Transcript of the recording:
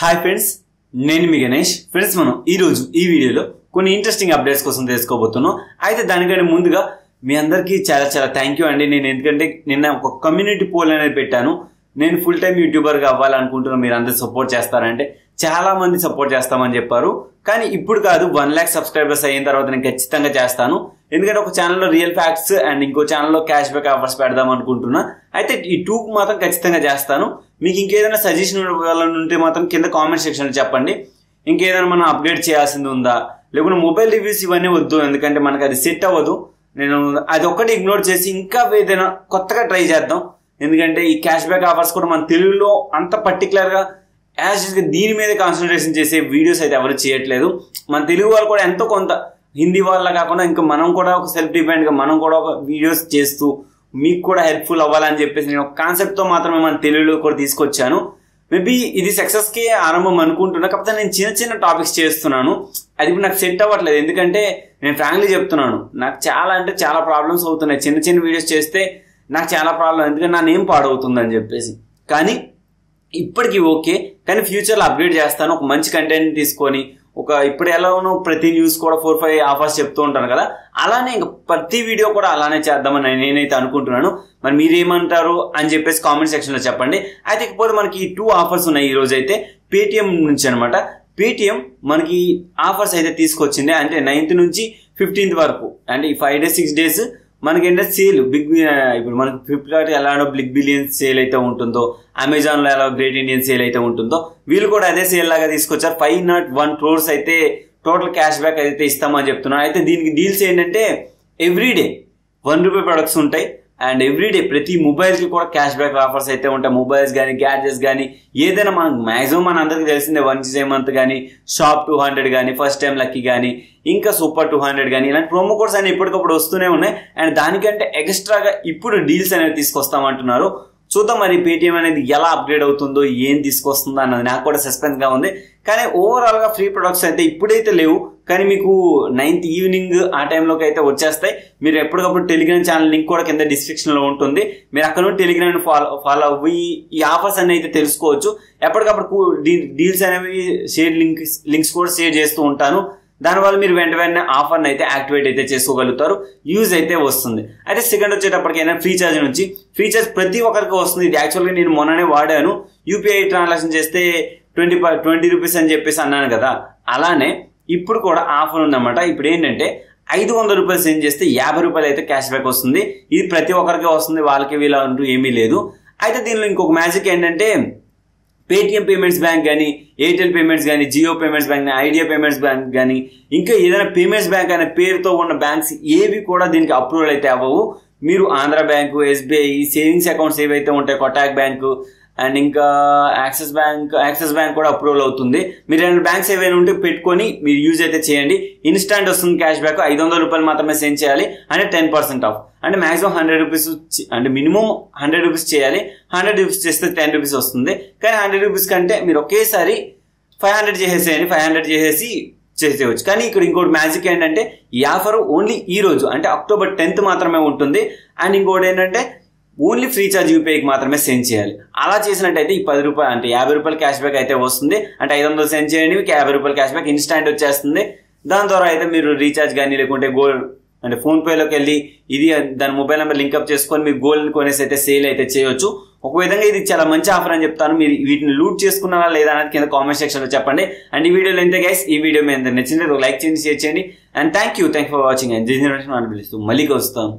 Hi friends, నేను మీ Ganesh. Friends, మనం ఈరోజు ఈ వీడియోలో కొన్ని ఇంట్రెస్టింగ్ అప్డేట్స్ కోసం తెలుసుకోబోతున్నాం. అయితే దానికంటే ముందుగా మీ అందరికీ చాలా చాలా థ్యాంక్ యూ అండి. నేను ఎందుకంటే నిన్న ఒక కమ్యూనిటీ పోల్ అనేది పెట్టాను. నేను ఫుల్ టైం యూట్యూబర్గా అవ్వాలనుకుంటున్నాను, మీరు అందరూ సపోర్ట్ చేస్తారంటే చాలా మంది సపోర్ట్ చేస్తామని చెప్పారు. కానీ ఇప్పుడు కాదు, 1 lakh సబ్స్క్రైబర్స్ అయిన తర్వాత నేను ఖచ్చితంగా చేస్తాను. ఎందుకంటే ఒక ఛానల్లో రియల్ ఫ్యాక్ట్స్ అండ్ ఇంకో ఛానల్లో క్యాష్ బ్యాక్ ఆఫర్స్ పెడదాం అనుకుంటున్నా. అయితే ఈ 2 మాత్రం ఖచ్చితంగా చేస్తాను. మీకు ఇంకేదైనా సజెషన్ ఉంటే మాత్రం కింద కామెంట్ సెక్షన్లో చెప్పండి. ఇంకేదైనా మనం అప్డేట్ చేయాల్సింది ఉందా, లేకుంటే మొబైల్ రివ్యూస్ ఇవన్నీ వద్దు, ఎందుకంటే మనకు అది సెట్ అవ్వదు. నేను అది ఒక్కటి ఇగ్నోర్ చేసి ఇంకా ఏదైనా కొత్తగా ట్రై చేద్దాం. ఎందుకంటే ఈ క్యాష్ బ్యాక్ ఆఫర్స్ కూడా మన తెలుగులో అంత పర్టికులర్గా దీని మీద కాన్సన్ట్రేషన్ చేసే వీడియోస్ అయితే ఎవరు చేయట్లేదు. మన తెలుగు వాళ్ళు కూడా ఎంతో కొంత హిందీ వాళ్ళ కాకుండా ఇంకా మనం కూడా ఒక సెల్ఫ్ డిపెండ్గా మనం కూడా ఒక వీడియోస్ చేస్తూ మీకు కూడా హెల్ప్ఫుల్ అవ్వాలని చెప్పేసి నేను ఒక కాన్సెప్ట్తో మాత్రమే మన తెలుగులో కూడా తీసుకొచ్చాను. మేబీ ఇది సక్సెస్కి ఆరంభం అనుకుంటున్నా, కాకపోతే నేను చిన్న చిన్న టాపిక్స్ చేస్తున్నాను. అది ఇప్పుడు నాకు సెట్ అవ్వట్లేదు. ఎందుకంటే నేను ఫ్రాంక్లీ చెప్తున్నాను, నాకు చాలా అంటే చాలా ప్రాబ్లమ్స్ అవుతున్నాయి. చిన్న చిన్న వీడియోస్ చేస్తే నాకు చాలా ప్రాబ్లం, ఎందుకంటే నా నేమ్ పాడవుతుందని చెప్పేసి. కానీ ఇప్పటికీ ఓకే, కానీ ఫ్యూచర్లో అప్గ్రేడ్ చేస్తాను. ఒక మంచి కంటెంట్ తీసుకొని ఇప్పుడు ఎలానో ప్రతి న్యూస్ కూడా 4-5 ఆఫర్స్ చెప్తూ ఉంటాను కదా, అలానే ఇంకా ప్రతి వీడియో కూడా అలానే చేద్దామని నేనైతే అనుకుంటున్నాను. మరి మీరేమంటారు అని చెప్పేసి కామెంట్ సెక్షన్లో చెప్పండి. అయితే ఇకపోతే మనకి 2 ఆఫర్స్ ఉన్నాయి ఈ రోజు అయితే పేటిఎం నుంచి అనమాట. పేటిఎం మనకి ఆఫర్స్ అయితే తీసుకొచ్చింది. అంటే 9th నుంచి 15th వరకు, అంటే ఈ 5 days 6 days మనకి ఏంటంటే సేల్ ఇప్పుడు మనకి ఫ్లిప్కార్ట్ ఎలానో బిగ్ బిలియన్ సేల్ అయితే ఉంటుందో, అమెజాన్లో ఎలా గ్రేట్ ఇండియన్ సేల్ అయితే ఉంటుందో, వీళ్ళు కూడా అదే సేల్ లాగా తీసుకొచ్చారు. 501 crores అయితే టోటల్ క్యాష్ బ్యాక్ అయితే ఇస్తామని చెప్తున్నారు. అయితే దీనికి డీల్స్ ఏంటంటే ఎవ్రీడే ₹1 ప్రొడక్ట్స్ ఉంటాయి. అండ్ ఎవ్రీడే ప్రతి మొబైల్కి కూడా క్యాష్ బ్యాక్ ఆఫర్స్ అయితే ఉంటాయి. మొబైల్స్ కానీ గ్యాడ్జెట్స్ కానీ ఏదైనా మనకు మాక్సిమం మన అందరికి తెలిసిందే, 1 మంత్ కానీ షాప్ 200 కానీ ఫస్ట్ టైం లక్కీ కానీ ఇంకా సూపర్ 200 కానీ ఇలాంటి ప్రోమో కోడ్స్ అనేవి ఎప్పటికప్పుడు వస్తూనే ఉన్నాయి. అండ్ దానికంటే ఎక్స్ట్రాగా ఇప్పుడు డీల్స్ అనేవి తీసుకొస్తామంటున్నారు. చూద్దాం మరి పేటిఎం అనేది ఎలా అప్గ్రేడ్ అవుతుందో, ఏం తీసుకొస్తుందో అన్నది నాకు కూడా సస్పెన్స్ గా ఉంది. కానీ ఓవరాల్ గా ఫ్రీ ప్రొడక్ట్స్ అయితే ఇప్పుడైతే లేవు, కానీ మీకు 9th ఈవినింగ్ ఆ టైంలోకి అయితే వచ్చేస్తాయి. మీరు ఎప్పటికప్పుడు టెలిగ్రామ్ ఛానల్ లింక్ కూడా కింద డిస్క్రిప్షన్ లో ఉంటుంది. మీరు అక్కడ నుండి టెలిగ్రామ్ ఫాలో అవ్వి ఈ ఆఫర్స్ అన్ని అయితే తెలుసుకోవచ్చు. ఎప్పటికప్పుడు డీల్స్ అనేవి లింక్స్ కూడా షేర్ చేస్తూ ఉంటాను. దానివల్ల మీరు వెంటనే ఆఫర్ని అయితే యాక్టివేట్ అయితే చేసుకోగలుగుతారు, యూజ్ అయితే వస్తుంది. అయితే సెకండ్ వచ్చేటప్పటికైనా ఫ్రీచార్జ్ నుంచి. ఫ్రీచార్జ్ ప్రతి ఒక్కరికి వస్తుంది. ఇది యాక్చువల్గా నేను మొన్ననే వాడాను. యూపీఐ ట్రాన్సాక్షన్ చేస్తే 20 రూపీస్ అని చెప్పేసి అన్నాను కదా, అలానే ఇప్పుడు కూడా ఆఫర్ ఉందన్నమాట. ఇప్పుడు ఏంటంటే 500 రూపాయలు సెండ్ చేస్తే ₹50 అయితే క్యాష్ బ్యాక్ వస్తుంది. ఇది ప్రతి ఒక్కరికి వస్తుంది, వాళ్ళకి వీళ్ళ అంటూ ఏమీ లేదు. అయితే దీనిలో ఇంకొక మ్యాజిక్ ఏంటంటే పేటిఎం పేమెంట్స్ బ్యాంక్ కానీ, ఎయిర్టెల్ పేమెంట్స్ కానీ, జియో పేమెంట్స్ బ్యాంక్ కానీ, ఐడియా పేమెంట్స్ బ్యాంక్ కానీ, ఇంకా ఏదైనా పేమెంట్స్ బ్యాంక్ అనే పేరుతో ఉన్న బ్యాంక్స్ ఏవి కూడా దీనికి అప్రూవల్ అయితే అవ్వవు. మీరు Andhra bank, SBI, savings accounts ఏవైతే ఉంటాయి, కొటాక్ బ్యాంకు అండ్ ఇంకా యాక్సిస్ బ్యాంక్ కూడా అప్రూవల్ అవుతుంది. మీరు 2 బ్యాంక్స్ ఏవైనా ఉంటే పెట్టుకొని మీరు యూజ్ అయితే చేయండి. ఇన్స్టాంట్ వస్తుంది క్యాష్ బ్యాక్. ₹500 మాత్రమే సెండ్ చేయాలి, అంటే 10% ఆఫ్. అంటే మాక్సిమం 100 రూపీస్, అంటే మినిమం 100 రూపీస్ చేయాలి. 100 రూపీస్ చేస్తే 10 రూపీస్ వస్తుంది. కానీ 100 రూపీస్ కంటే మీరు ఒకేసారి 500 చేసేసేయండి. 500 చేసేసి చేసేయచ్చు. కానీ ఇక్కడ ఇంకోటి మ్యాజిక్ ఏంటంటే ఈ ఆఫర్ ఓన్లీ ఈ రోజు, అంటే October 10th మాత్రమే ఉంటుంది. అండ్ ఇంకోటి ఏంటంటే ఓన్లీ ఫ్రీచార్జ్ యూపీఐకి మాత్రమే సెండ్ చేయాలి. అలా చేసినట్టయితే ఈ ₹10 అంటే ₹50 క్యాష్ బ్యాక్ అయితే వస్తుంది. అంటే 500 సెండ్ చేయండి, మీకు ₹50 క్యాష్ బ్యాక్ ఇన్స్టాంట్ వచ్చేస్తుంది. దాని ద్వారా అయితే మీరు రీఛార్జ్ కానీ లేకుంటే గోల్డ్ అంటే ఫోన్పేలోకి వెళ్ళి దాని మొబైల్ నెంబర్ లింక్అప్ చేసుకొని మీరు గోల్డ్ కొనేసి అయితే సేల్ అయితే చేయొచ్చు. ఒక విధంగా ఇది చాలా మంచి ఆఫర్ అని చెప్తాను. మీరు వీటిని లూట్ చేసుకున్నారా లేదా అనేది కింద కామెంట్ సెక్షన్ లో చెప్పండి. అండ్ ఈ వీడియోలో ఎంత గైస్, ఈ వీడియో మీద నచ్చింది లైక్ చేయండి, షేర్ చేయండి. And thank you for watching. And మళ్ళీ కలుస్తాం.